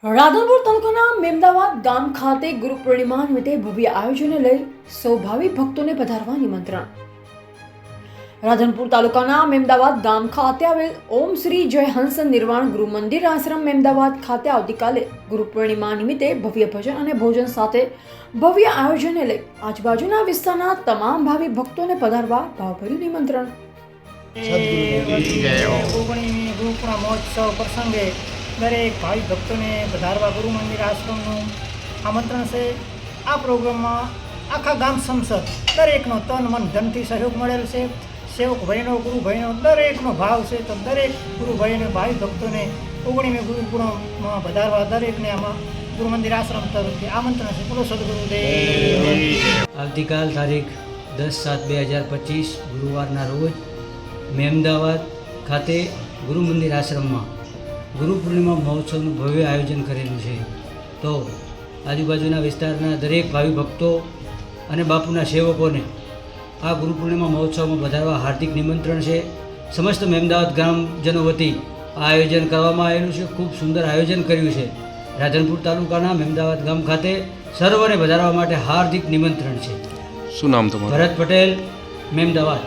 રાધનપુર તાલુકાના મેમદાવાદ ગામ ખાતે ગુરુ પૂર્ણિમા નિમિત્તે ભવ્ય આયોજનને લઈ સૌ ભાવિ ભક્તોને પધારવા નિમંત્રણ. રાધનપુર તાલુકાના મેમદાવાદ ગામ ખાતે આવેલ ઓમ શ્રી જય હંસ નિર્વાણ ગૃહ મંદિર આશ્રમ મેમદાવાદ ખાતે આવતીકાલે ગુરુ પૂર્ણિમા નિમિત્તે ભવ્ય ભજન અને ભોજન સાથે ભવ્ય આયોજનને લઈ આજુબાજુના વિસ્તારના તમામ ભાવિ ભક્તોને પધારવા ભાવભર્યું નિમંત્રણ. મહોત્સવ પ્રસંગે દરેક ભાઈ ભક્તોને પધારવા ગુરુ મંદિર આશ્રમનું આમંત્રણ છે. આ પ્રોગ્રામમાં આખા ગામ સંસદ દરેકનો તન મન ધનથી સહયોગ મળેલ છે. સેવક ભાઈનો ગુરુ ભાઈનો દરેકનો ભાવ છે. તો દરેક ગુરુ ભાઈ અને ભાઈ ભક્તોને 19મી ગુરુ પૂર્ણિમામાં પધારવા દરેકને આમાં ગુરુ મંદિર આશ્રમ તરફથી આમંત્રણ છે. બોલો સદગુરુદેવ. આવતીકાલ તારીખ 10/7/2025 ગુરુવારના રોજ મેમદાવાદ ખાતે ગુરુ મંદિર આશ્રમમાં ગુરુ પૂર્ણિમા મહોત્સવનું ભવ્ય આયોજન કરેલું છે. તો આજુબાજુના વિસ્તારના દરેક ભાવિ ભક્તો અને બાપુના સેવકોને આ ગુરુ પૂર્ણિમા મહોત્સવમાં વધારવા હાર્દિક નિમંત્રણ છે. સમસ્ત મેમદાવાદ ગ્રામજનો વતી આ આયોજન કરવામાં આવેલું છે. ખૂબ સુંદર આયોજન કર્યું છે. રાધનપુર તાલુકાના મેમદાવાદ ગામ ખાતે સર્વને વધારવા માટે હાર્દિક નિમંત્રણ છે. શું નામ તમારું? ભરત પટેલ, મેમદાવાદ.